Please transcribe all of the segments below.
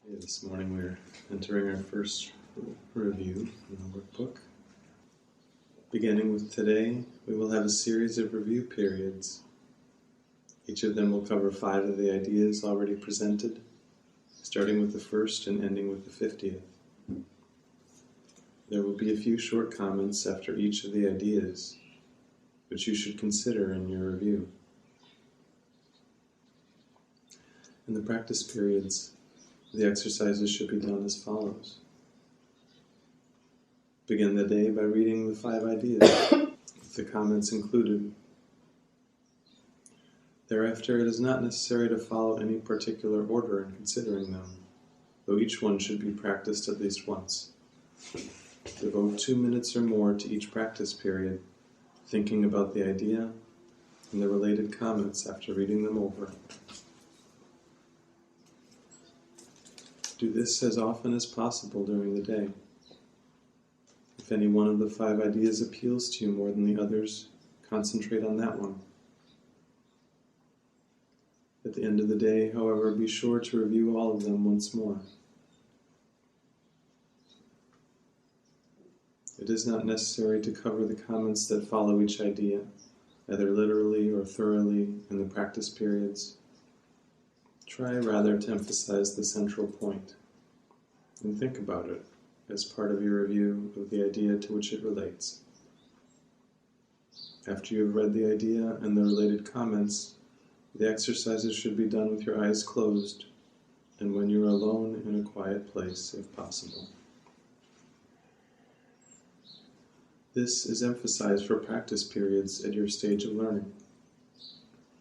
This morning we're entering our first review in the workbook. Beginning with today, we will have a series of review periods. Each of them will cover 5 of the ideas already presented, starting with the first and ending with the 50th. There will be a few short comments after each of the ideas, which you should consider in your review. In the practice periods, the exercises should be done as follows. Begin the day by reading the 5 ideas, with the comments included. Thereafter, it is not necessary to follow any particular order in considering them, though each one should be practiced at least once. Devote 2 minutes or more to each practice period, thinking about the idea and the related comments after reading them over. Do this as often as possible during the day. If any one of the 5 ideas appeals to you more than the others, concentrate on that one. At the end of the day, however, be sure to review all of them once more. It is not necessary to cover the comments that follow each idea, either literally or thoroughly, in the practice periods. Try rather to emphasize the central point, and think about it as part of your review of the idea to which it relates. After you have read the idea and the related comments, the exercises should be done with your eyes closed, and when you are alone in a quiet place, if possible. This is emphasized for practice periods at your stage of learning.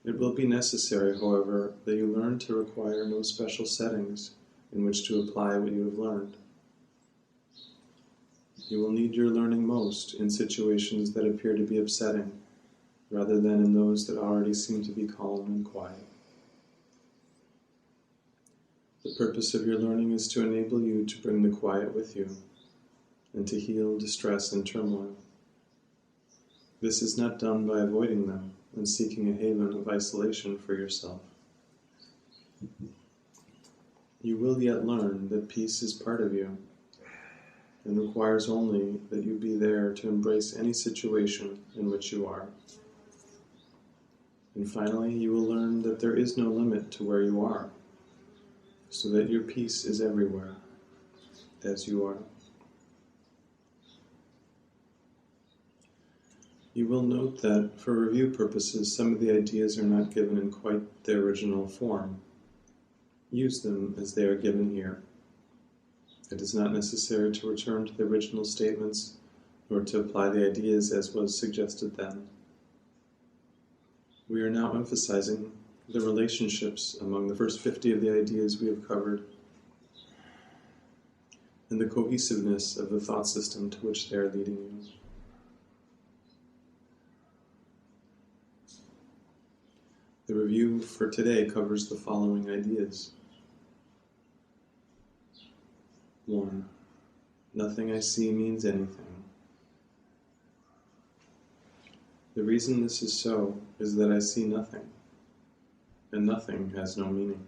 It will be necessary, however, that you learn to require no special settings in which to apply what you have learned. You will need your learning most in situations that appear to be upsetting, rather than in those that already seem to be calm and quiet. The purpose of your learning is to enable you to bring the quiet with you, and to heal distress and turmoil. This is not done by avoiding them and seeking a haven of isolation for yourself. You will yet learn that peace is part of you, and requires only that you be there to embrace any situation in which you are. And finally, you will learn that there is no limit to where you are, so that your peace is everywhere, as you are. You will note that, for review purposes, some of the ideas are not given in quite their original form. Use them as they are given here. It is not necessary to return to the original statements, nor to apply the ideas as was suggested then. We are now emphasizing the relationships among the first 50 of the ideas we have covered, and the cohesiveness of the thought system to which they are leading you. The review for today covers the following ideas. 1. Nothing I see means anything. The reason this is so is that I see nothing, and nothing has no meaning.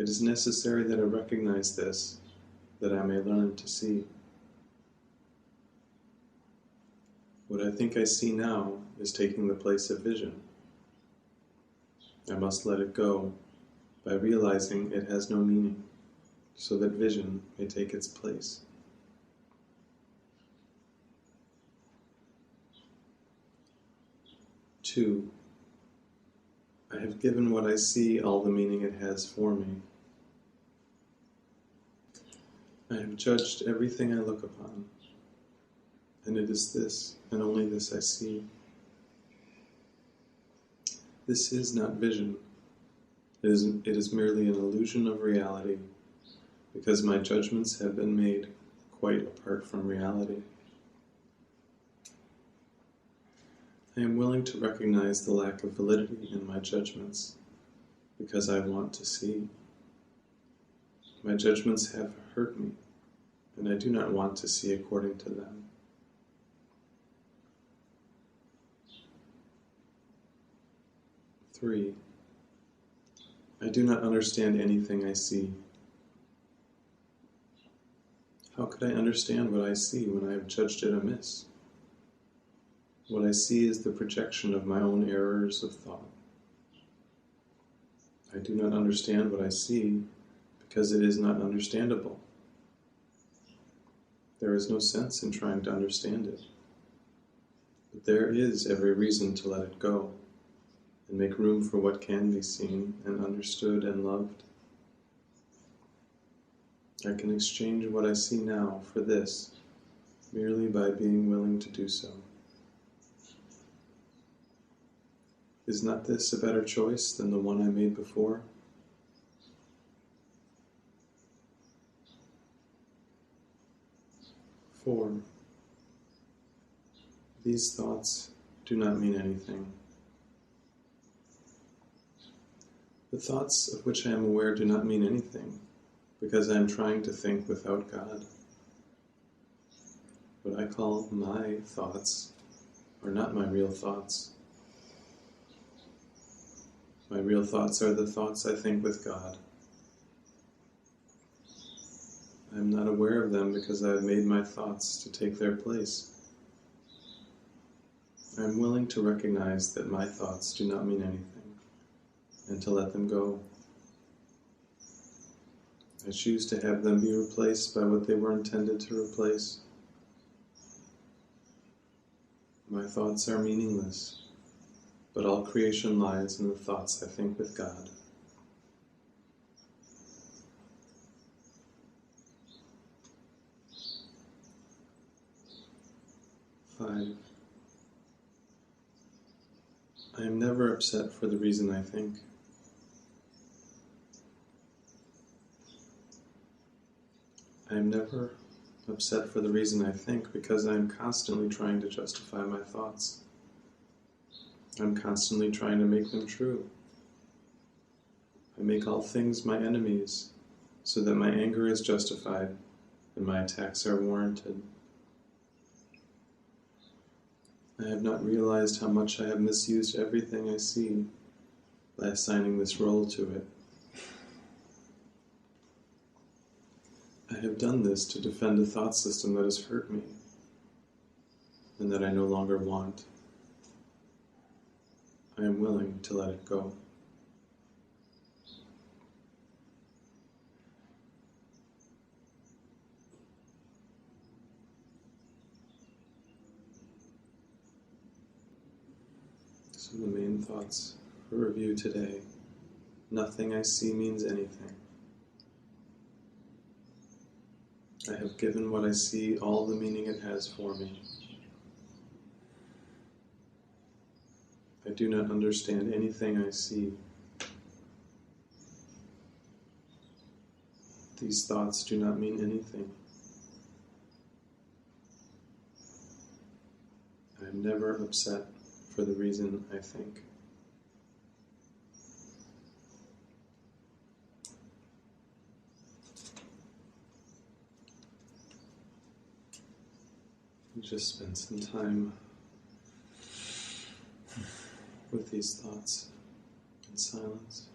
It is necessary that I recognize this, that I may learn to see. What I think I see now is taking the place of vision. I must let it go by realizing it has no meaning, so that vision may take its place. 2. I have given what I see all the meaning it has for me. I have judged everything I look upon, and it is this, and only this I see. This is not vision. It is merely an illusion of reality, because my judgments have been made quite apart from reality. I am willing to recognize the lack of validity in my judgments, because I want to see. My judgments have hurt me, and I do not want to see according to them. 3. I do not understand anything I see. How could I understand what I see when I have judged it amiss? What I see is the projection of my own errors of thought. I do not understand what I see because it is not understandable. There is no sense in trying to understand it. But there is every reason to let it go and make room for what can be seen and understood and loved. I can exchange what I see now for this merely by being willing to do so. Is not this a better choice than the one I made before? Four. These thoughts do not mean anything. The thoughts of which I am aware do not mean anything, because I am trying to think without God. What I call my thoughts are not my real thoughts. My real thoughts are the thoughts I think with God. I am not aware of them because I have made my thoughts to take their place. I am willing to recognize that my thoughts do not mean anything, and to let them go. I choose to have them be replaced by what they were intended to replace. My thoughts are meaningless, but all creation lies in the thoughts I think with God. Five. I am never upset for the reason I think. I am never upset for the reason I think because I am constantly trying to justify my thoughts. I'm constantly trying to make them true. I make all things my enemies so that my anger is justified and my attacks are warranted. I have not realized how much I have misused everything I see by assigning this role to it. I have done this to defend a thought system that has hurt me and that I no longer want. I am willing to let it go. So the main thoughts for review today. Nothing I see means anything. I have given what I see all the meaning it has for me. I do not understand anything I see. These thoughts do not mean anything. I am never upset for the reason I think. Just spend some time with these thoughts in silence.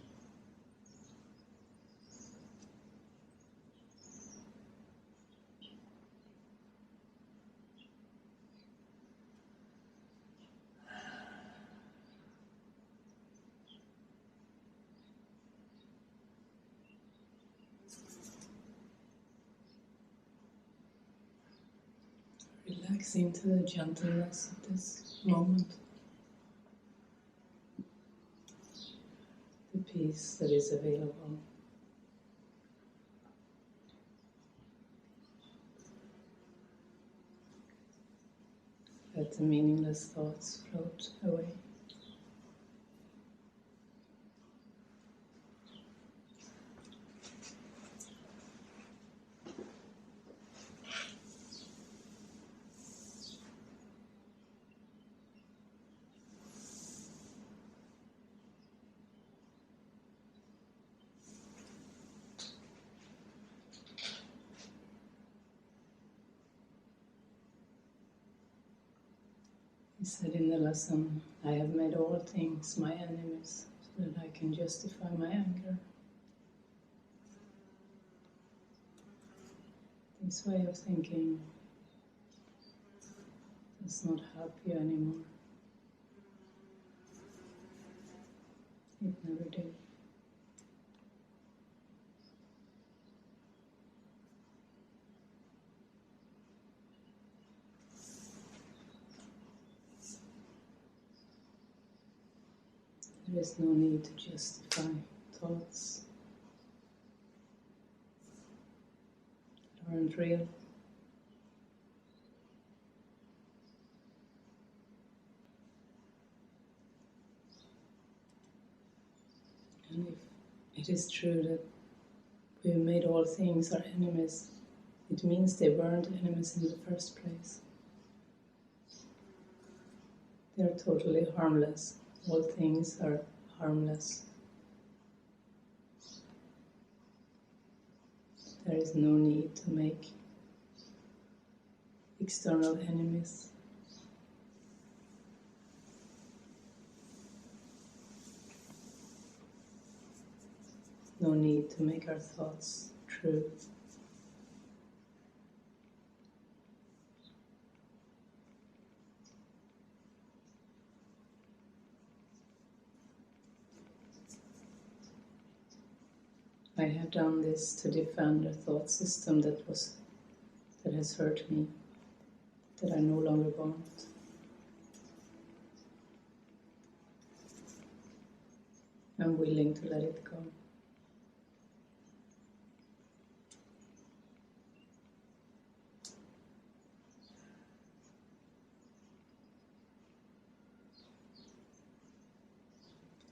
Relax into the gentleness of this moment. The peace that is available. Let the meaningless thoughts float away. He said in the lesson, I have made all things my enemies that I can justify my anger. This way of thinking does not help you anymore. It never did. There is no need to justify thoughts that aren't real. And if it is true that we made all things our enemies, it means they weren't enemies in the first place. They are totally harmless. All things are harmless. There is no need to make external enemies. No need to make our thoughts true. I have done this to defend a thought system that has hurt me, that I no longer want. I'm willing to let it go.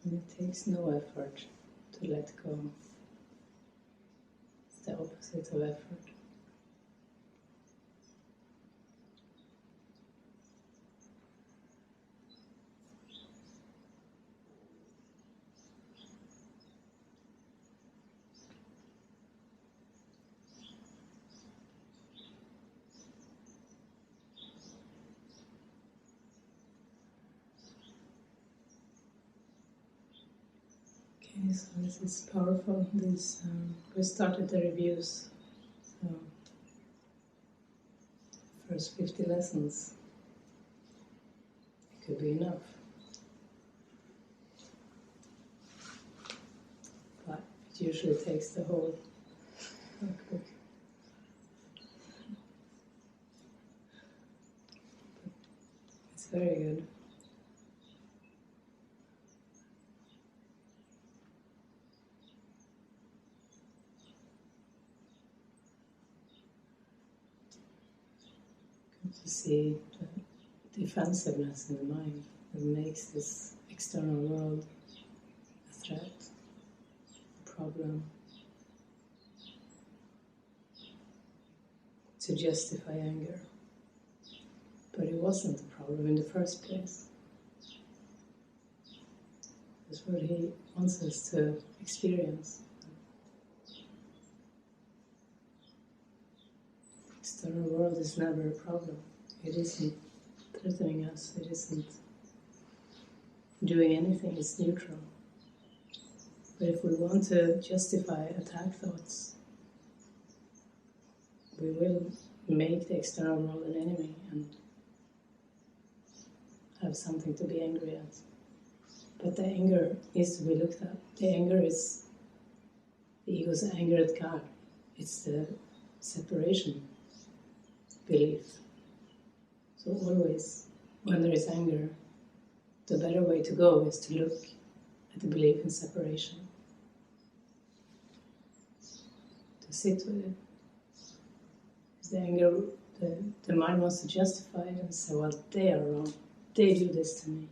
And it takes no effort to let go. It's the opposite of effort. Okay, so this is powerful. We started the reviews. So, first 50 lessons. It could be enough. But it usually takes the whole workbook. It's very good. To see the defensiveness in the mind that makes this external world a threat, a problem, to justify anger. But it wasn't a problem in the first place. That's what he wants us to experience. The external world is never a problem. It isn't threatening us. It isn't doing anything. It's neutral. But if we want to justify attack thoughts, we will make the external world an enemy and have something to be angry at. But the anger needs to be looked at. The anger is the ego's anger at God. It's the separation belief. So always, when there is anger, the better way to go is to look at the belief in separation. To sit with it. Because the anger, the mind wants to justify it and say, well, they are wrong. They do this to me.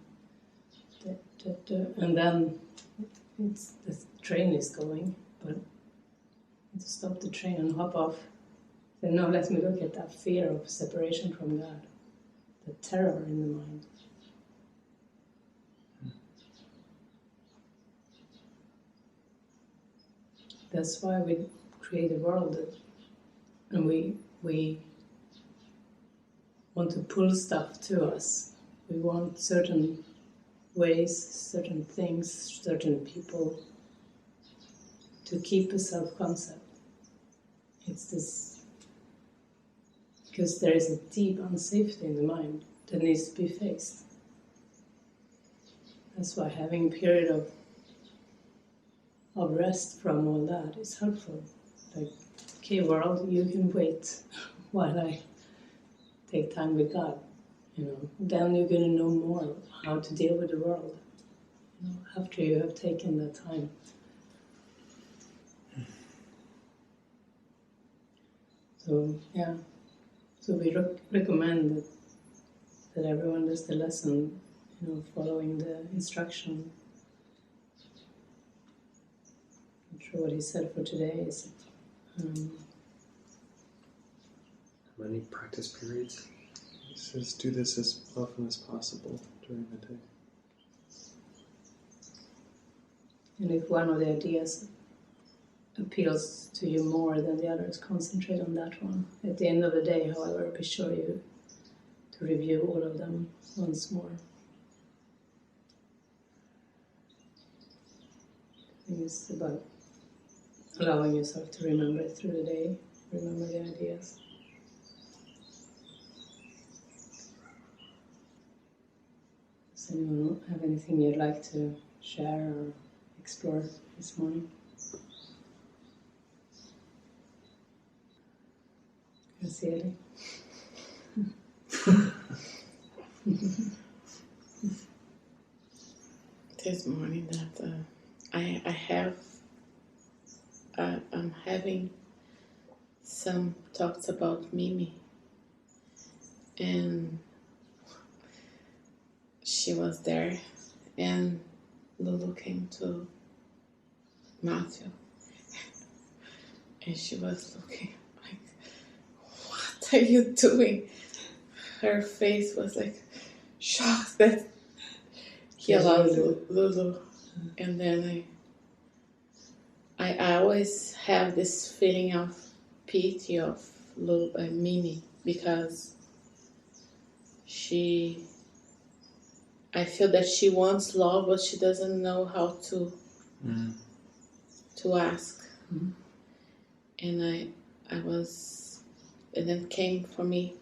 And then the train is going, but to stop the train and hop off, then no, let me look at that fear of separation from God, the terror in the mind. That's why we create a world and we want to pull stuff to us. We want certain ways, certain things, certain people to keep a self-concept. It's this, because there is a deep unsafety in the mind that needs to be faced. That's why having a period of rest from all that is helpful. Like, okay, world, you can wait while I take time with God. Then you're going to know more how to deal with the world. After you have taken that time. So yeah, so we recommend that everyone does the lesson, following the instruction. I'm sure what he said for today is. How many practice periods? He says do this as often as possible during the day. And if one of the ideas appeals to you more than the others, concentrate on that one. At the end of the day, however, be sure you to review all of them once more. I think it's about allowing yourself to remember it through the day, remember the ideas. Does anyone have anything you'd like to share or explore this morning? Sincerely. This morning that I'm having some thoughts about Mimi, and she was there, and Lulu came to Matthew, and she was looking like, what are you doing? Her face was like shocked that he allowed Lulu. And then I always have this feeling of pity of Mimi, because I feel that she wants love, but she doesn't know how to ask. Mm-hmm. And and then came for me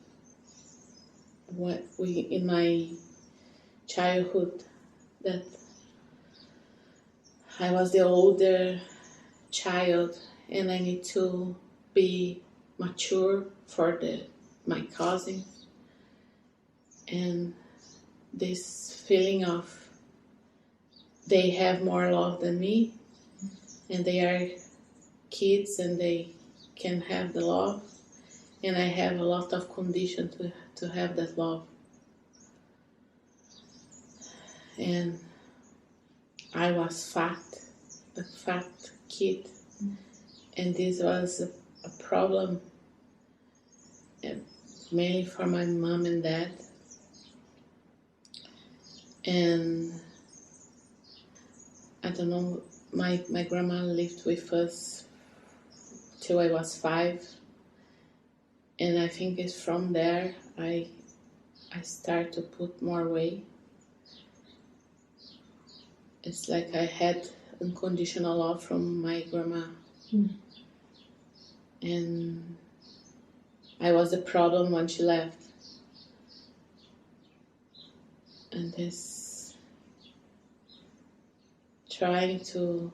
in my childhood, that I was the older child and I need to be mature for my cousins, and this feeling of they have more love than me, and they are kids and they can have the love, and I have a lot of condition to have that love. And I was a fat kid, and this was a problem, mainly for my mom and dad. And I don't know, my grandma lived with us till I was 5, and I think it's from there I start to put more weight. It's like I had unconditional love from my grandma. And I was the problem when she left. And this trying to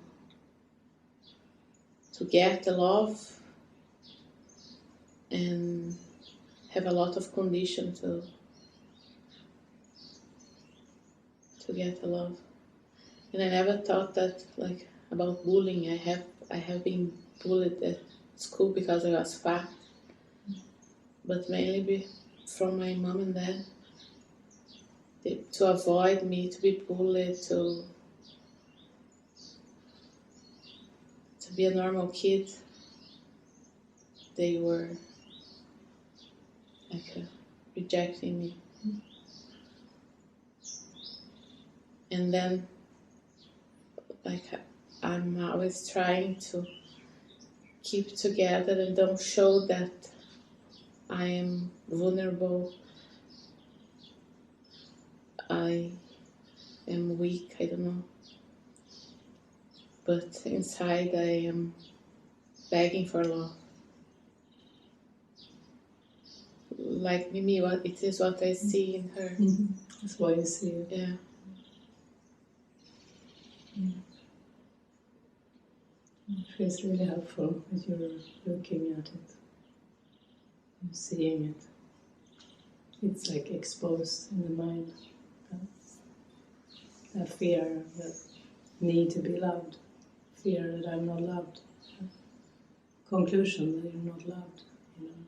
get the love and have a lot of condition to get the love. And I never thought that, like, about bullying. I have been bullied at school because I was fat, but mainly from my mom and dad. To avoid me to be bullied, to be a normal kid, they were like rejecting me. And then, like, I'm always trying to keep together and don't show that I am vulnerable. I am weak, I don't know. But inside I am begging for love. Like Mimi, what it is what I see in her. That's why you see it. Yeah. It feels really helpful that you're looking at it, you're seeing it. It's like exposed in the mind. That fear, that need to be loved, fear that I'm not loved, conclusion that you're not loved, you know.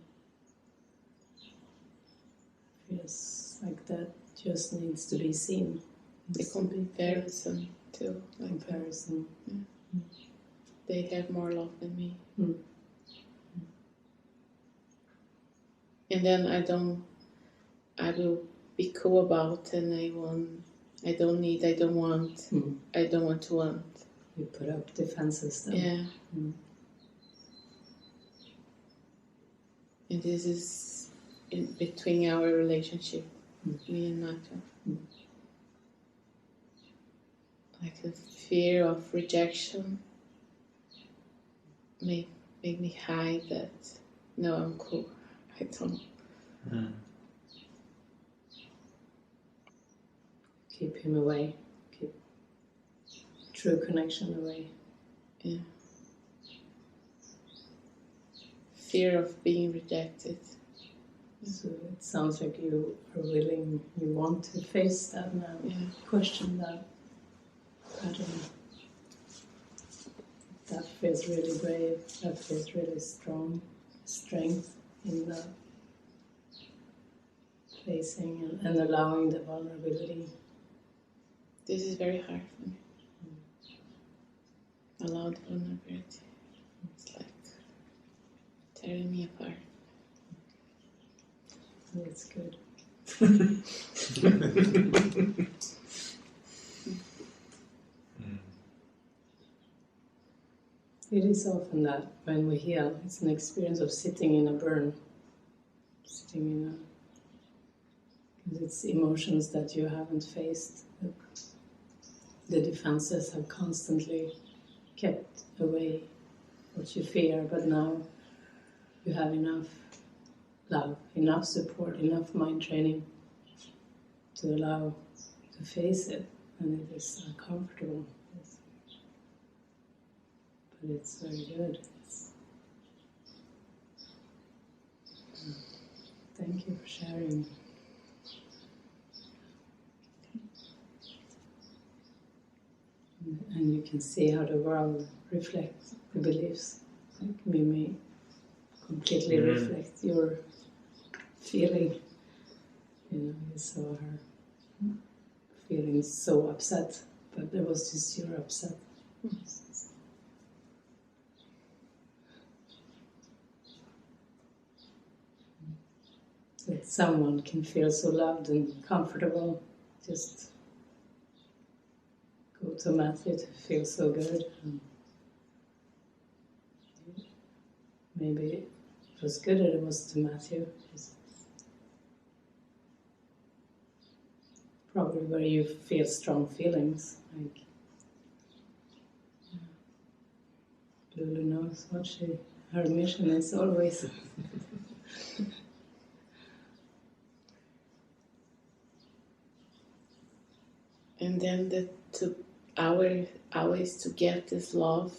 Feels like that just needs to be seen. The Needs to be felt. comparison too. Like Comparison. they have more love than me. And then I will be cool about and I don't want to want. You put up defenses then. Yeah. And this is in between our relationship, me and Nacho. Like the fear of rejection make me hide that. No, I'm cool. I don't. Keep him away. Keep true connection away. Yeah. Fear of being rejected. So it sounds like you are willing, you want to face that now, question that pattern. That feels really brave, that feels really strong, strength in the facing and allowing the vulnerability. This is very hard for me. Allow the vulnerability. It's like tearing me apart. It's good. It is often that when we heal, it's an experience of sitting in a burn. Because it's emotions that you haven't faced. The defenses have constantly kept away what you fear, but now you have enough love, enough support, enough mind training to allow to face it, and it is uncomfortable. But it's very good. Thank you for sharing. And you can see how the world reflects the beliefs. Like Mimi completely reflects your feeling. You know, you saw her feeling so upset, but there was just your upset. That someone can feel so loved and comfortable, just go to Matthew to feel so good. And maybe it was good that it was to Matthew. Probably where you feel strong feelings. Like Lulu knows what her mission is always. And then always to get this love,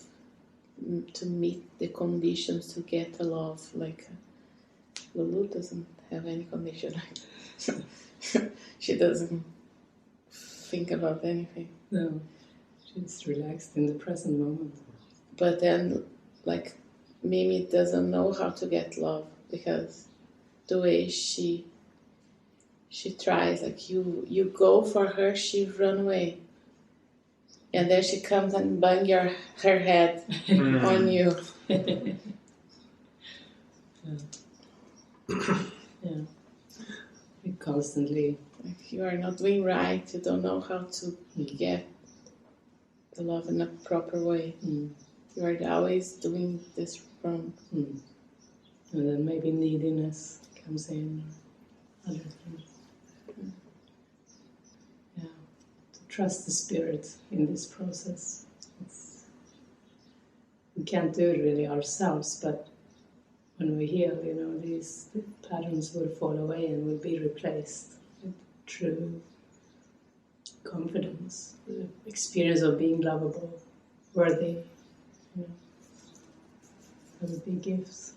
to meet the conditions to get the love. Like Lulu doesn't have any condition. She doesn't think about anything. No, she's relaxed in the present moment. But then, like, Mimi doesn't know how to get love because the way she tries, like you go for her, she run away, and then she comes and bang her head on you. Yeah. You constantly. Like you are not doing right. You don't know how to get the love in a proper way. You are always doing this wrong. And then maybe neediness comes in, or other things. Yeah, to trust the spirit in this process. We can't do it really ourselves, but when we heal, these patterns will fall away and will be replaced with true confidence, the experience of being lovable, worthy. That would be gifts.